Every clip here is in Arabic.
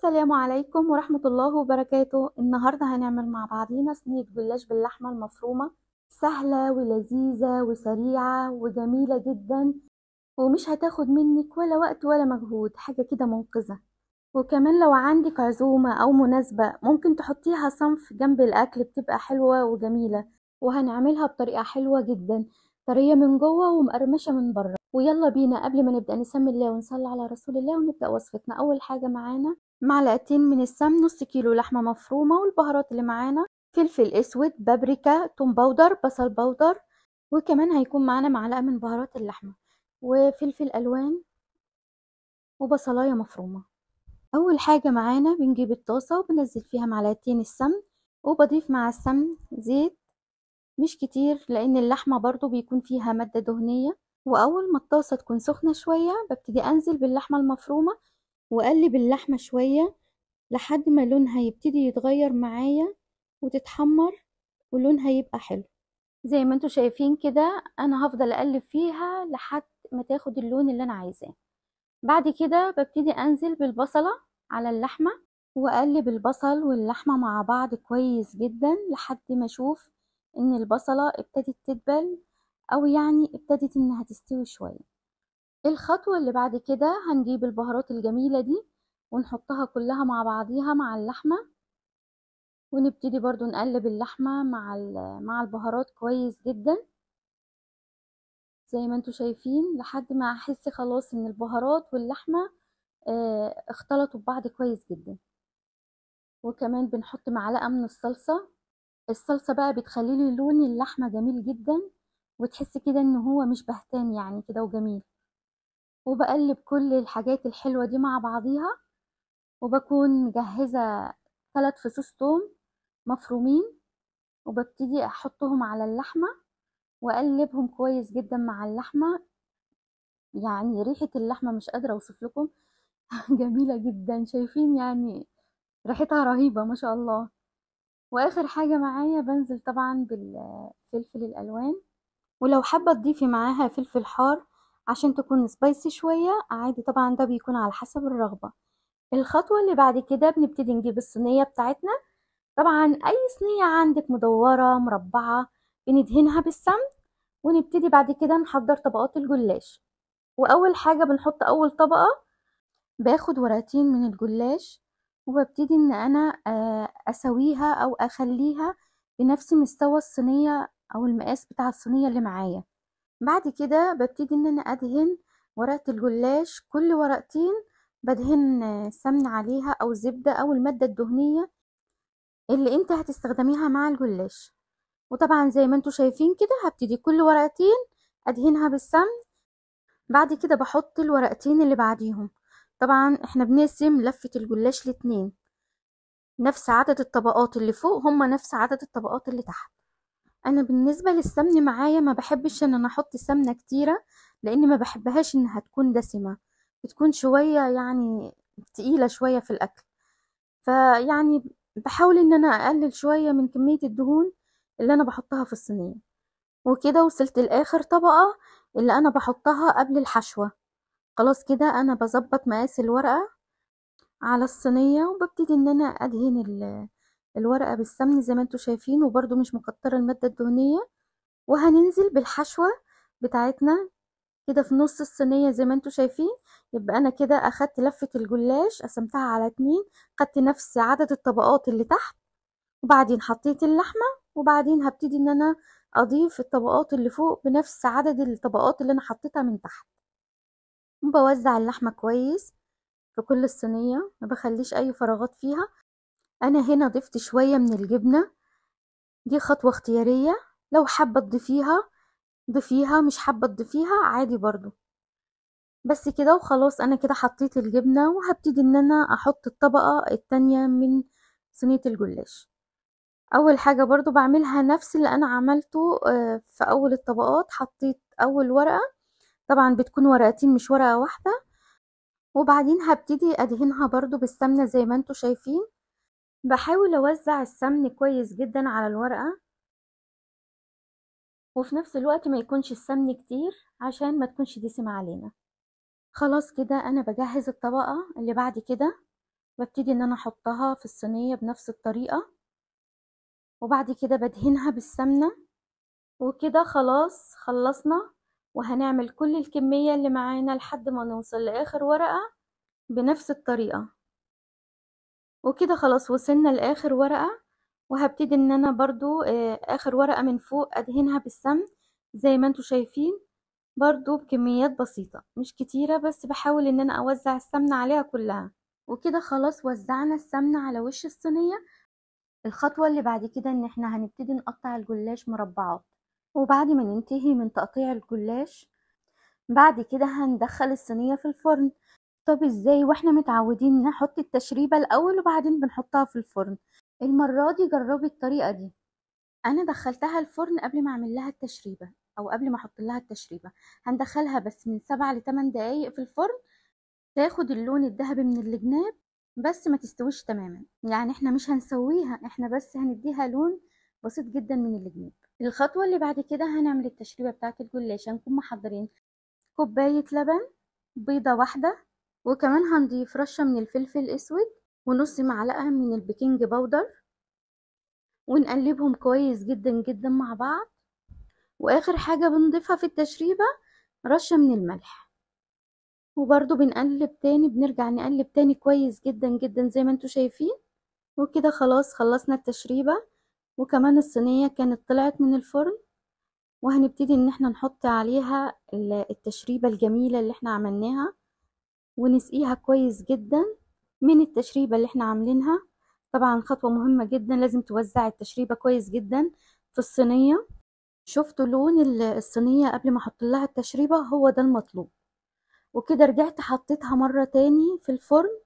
السلام عليكم ورحمة الله وبركاته. النهاردة هنعمل مع بعضينا صينية جلاش باللحمة المفرومة، سهلة ولذيذة وسريعة وجميلة جدا، ومش هتاخد منك ولا وقت ولا مجهود، حاجة كده منقذة. وكمان لو عندك عزومة أو مناسبة ممكن تحطيها صنف جنب الأكل، بتبقى حلوة وجميلة. وهنعملها بطريقة حلوة جدا، طرية من جوه ومقرمشة من بره. ويلا بينا قبل ما نبدأ نسمي الله ونصلي على رسول الله ونبدأ وصفتنا. أول حاجة معانا معلقتين من السمن، نص كيلو لحمة مفرومة، والبهارات اللي معانا فلفل اسود، بابريكا، توم باودر، بصل باودر، وكمان هيكون معانا معلقة من بهارات اللحمة وفلفل الوان وبصلاية مفرومة. اول حاجة معانا بنجيب الطاسة وبنزل فيها معلقتين السمن، وبضيف مع السمن زيت مش كتير لان اللحمة برضو بيكون فيها مادة دهنية. واول ما الطاسة تكون سخنة شوية ببتدي انزل باللحمة المفرومة واقلب اللحمة شوية لحد ما لونها يبتدي يتغير معايا وتتحمر ولونها يبقى حلو. زي ما انتوا شايفين كده انا هفضل اقلب فيها لحد ما تاخد اللون اللي انا عايزاه. بعد كده ببتدي انزل بالبصلة على اللحمة واقلب البصل واللحمة مع بعض كويس جدا لحد ما اشوف ان البصلة ابتدت تدبل او يعني ابتدت انها تستوي شوية. الخطوة اللي بعد كده هنجيب البهارات الجميلة دي ونحطها كلها مع بعضيها مع اللحمة، ونبتدي برضو نقلب اللحمة مع البهارات كويس جدا زي ما انتوا شايفين لحد ما احس خلاص ان البهارات واللحمة اختلطوا ببعض كويس جدا. وكمان بنحط معلقة من الصلصة. الصلصة بقى بتخلي لي لون اللحمة جميل جدا، وتحس كده ان هو مش بهتان يعني كده وجميل. وبقلب كل الحاجات الحلوة دي مع بعضيها، وبكون مجهزة 3 فصوص توم مفرومين، وببتدي احطهم على اللحمة واقلبهم كويس جدا مع اللحمة. يعني ريحة اللحمة مش قادرة اوصف لكم جميلة جدا، شايفين يعني ريحتها رهيبة ما شاء الله. واخر حاجة معايا بنزل طبعا بالفلفل الالوان، ولو حابة تضيفي معاها فلفل حار عشان تكون سبايسي شوية عادي، طبعا ده بيكون على حسب الرغبة. الخطوة اللي بعد كده بنبتدي نجيب الصينية بتاعتنا. طبعا اي صينية عندك مدورة مربعة بندهنها بالسمن، ونبتدي بعد كده نحضر طبقات الجلاش. واول حاجة بنحط اول طبقة، باخد ورقتين من الجلاش وببتدي ان انا اسويها او اخليها بنفس مستوى الصينية او المقاس بتاع الصينية اللي معايا. بعد كده ببتدي ان انا ادهن ورقة الجلاش، كل ورقتين بدهن سمن عليها او زبدة او المادة الدهنية اللي انت هتستخدميها مع الجلاش. وطبعا زي ما انتوا شايفين كده هبتدي كل ورقتين ادهنها بالسمن. بعد كده بحط الورقتين اللي بعديهم. طبعا احنا بنقسم لفة الجلاش لاتنين، نفس عدد الطبقات اللي فوق هما نفس عدد الطبقات اللي تحت. انا بالنسبة للسمن معايا ما بحبش ان انا احط سمنة كتيرة لان ما بحبهاش انها تكون دسمة، بتكون شوية يعني تقيلة شوية في الاكل. فيعني بحاول ان انا اقلل شوية من كمية الدهون اللي انا بحطها في الصينية. وكده وصلت لاخر طبقة اللي انا بحطها قبل الحشوة. خلاص كده انا بظبط مقاس الورقة على الصينية وببتدي ان انا ادهن الورقة بالسمن زي ما انتوا شايفين، وبرده مش مكترة المادة الدهنية. وهننزل بالحشوة بتاعتنا كده في نص الصينية زي ما انتوا شايفين. يبقى انا كده اخدت لفة الجلاش قسمتها على 2، خدت نفس عدد الطبقات اللي تحت، وبعدين حطيت اللحمة، وبعدين هبتدي ان انا اضيف الطبقات اللي فوق بنفس عدد الطبقات اللي انا حطيتها من تحت. وبوزع اللحمة كويس في كل الصينية، ما بخليش اي فراغات فيها. انا هنا ضفت شوية من الجبنة، دي خطوة اختيارية، لو حابة تضيفيها ضيفيها، مش حابة تضيفيها عادي برضو. بس كده وخلاص انا كده حطيت الجبنة، وهبتدي ان انا احط الطبقة التانية من صينية الجلاش. اول حاجة برضو بعملها نفس اللي انا عملته في اول الطبقات. حطيت اول ورقة، طبعا بتكون ورقتين مش ورقة واحدة، وبعدين هبتدي ادهنها برضو بالسمنة زي ما انتوا شايفين. بحاول اوزع السمن كويس جدا على الورقة، وفي نفس الوقت ما يكونش السمن كتير عشان ما تكونش دسمة علينا. خلاص كده انا بجهز الطبقة اللي بعد كده. ببتدي ان انا احطها في الصينية بنفس الطريقة، وبعد كده بدهنها بالسمنة. وكده خلاص خلصنا، وهنعمل كل الكمية اللي معانا لحد ما نوصل لاخر ورقة بنفس الطريقة. وكده خلاص وصلنا لاخر ورقة، وهبتدي ان انا برضو اخر ورقة من فوق ادهنها بالسمن زي ما انتوا شايفين، برضو بكميات بسيطة مش كتيرة، بس بحاول ان انا اوزع السمنة عليها كلها. وكده خلاص وزعنا السمنة على وش الصينية. الخطوة اللي بعد كده ان احنا هنبتدي نقطع الجلاش مربعات. وبعد ما ننتهي من تقطيع الجلاش، بعد كده هندخل الصينية في الفرن. طب ازاي واحنا متعودين نحط التشريبة الاول وبعدين بنحطها في الفرن؟ المرة دي جربي الطريقة دي. انا دخلتها الفرن قبل ما اعمل لها التشريبة، او قبل ما احط لها التشريبة. هندخلها بس من 7 ل 8 دقايق في الفرن، تاخد اللون الذهبي من الجناب، بس ما تستويش تماما. يعني احنا مش هنسويها، احنا بس هنديها لون بسيط جدا من الجناب. الخطوة اللي بعد كده هنعمل التشريبة بتاعة الجلاش. هنكون محضرين كوباية لبن، بيضة واحدة، وكمان هنضيف رشة من الفلفل الاسود، ونص معلقة من البيكنج باودر، ونقلبهم كويس جدا جدا مع بعض. واخر حاجة بنضيفها في التشريبة رشة من الملح، وبرضو بنقلب تاني، بنرجع نقلب تاني كويس جدا جدا زي ما انتوا شايفين. وكده خلاص خلصنا التشريبة، وكمان الصينية كانت طلعت من الفرن. وهنبتدي ان احنا نحط عليها التشريبة الجميلة اللي احنا عملناها، ونسقيها كويس جدا من التشريبة اللي احنا عاملينها. طبعا خطوة مهمة جدا، لازم توزع التشريبة كويس جدا في الصينية. شفتوا لون الصينية قبل ما احط لها التشريبة؟ هو ده المطلوب. وكده رجعت حطيتها مرة تاني في الفرن.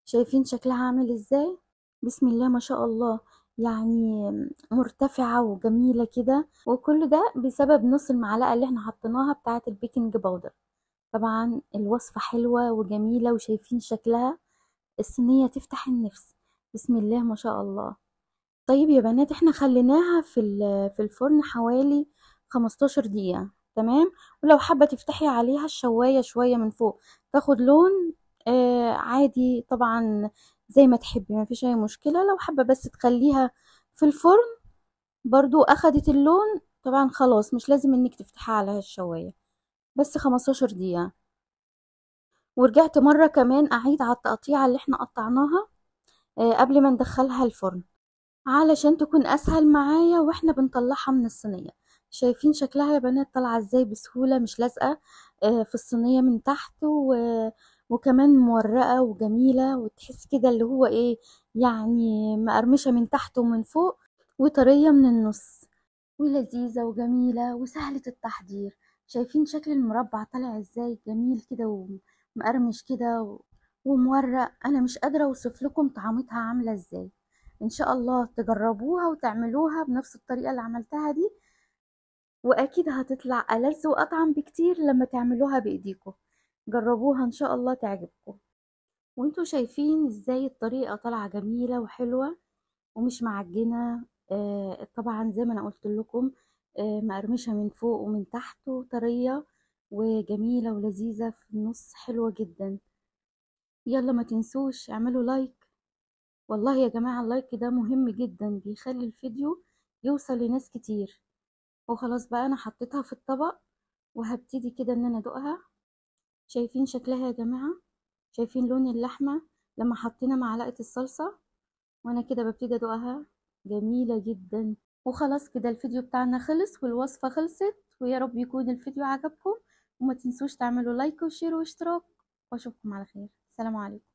شايفين شكلها عامل ازاي؟ بسم الله ما شاء الله، يعني مرتفعة وجميلة كده. وكل ده بسبب نص المعلقة اللي احنا حطيناها بتاعة البيكنج باودر. طبعا الوصفة حلوة وجميلة، وشايفين شكلها الصينية تفتح النفس. بسم الله ما شاء الله. طيب يا بنات، احنا خليناها في الفرن حوالي 15 دقيقة، تمام. ولو حابة تفتحي عليها الشواية شوية من فوق تاخد لون عادي طبعا، زي ما تحبي، ما فيش اي مشكلة. لو حابة بس تخليها في الفرن برضو اخدت اللون، طبعا خلاص مش لازم انك تفتحها على الشواية، بس 15 دقيقة. ورجعت مرة كمان اعيد على التقطيعة اللي احنا قطعناها قبل ما ندخلها الفرن، علشان تكون اسهل معايا واحنا بنطلعها من الصينية. شايفين شكلها يا بنات طالعة ازاي بسهولة، مش لازقة في الصينية من تحت، وكمان مورقة وجميلة، وتحس كده اللي هو ايه، يعني مقرمشة من تحت ومن فوق، وطرية من النص، ولذيذة وجميلة وسهلة التحضير. شايفين شكل المربع طالع ازاي جميل كده ومقرمش كده ومورق. انا مش قادرة اوصف لكم طعمتها عاملة ازاي. ان شاء الله تجربوها وتعملوها بنفس الطريقة اللي عملتها دي، واكيد هتطلع ألذ واطعم بكتير لما تعملوها بايديكم. جربوها ان شاء الله تعجبكم. وانتوا شايفين ازاي الطريقة طالعة جميلة وحلوة ومش معجنة. طبعا زي ما انا قلت لكم مقرمشة من فوق ومن تحت، وطرية وجميلة ولذيذة في النص، حلوة جدا. يلا ما تنسوش اعملوا لايك. والله يا جماعة اللايك ده مهم جدا، بيخلي الفيديو يوصل لناس كتير. وخلاص بقى انا حطيتها في الطبق، وهبتدي كده ان انا ادوقها. شايفين شكلها يا جماعة؟ شايفين لون اللحمة لما حطينا معلقة الصلصة؟ وانا كده ببتدي ادوقها، جميلة جدا. وخلاص كده الفيديو بتاعنا خلص والوصفة خلصت، ويا رب يكون الفيديو عجبكم. وما تنسوش تعملوا لايك وشير واشتراك، واشوفكم على خير. السلام عليكم.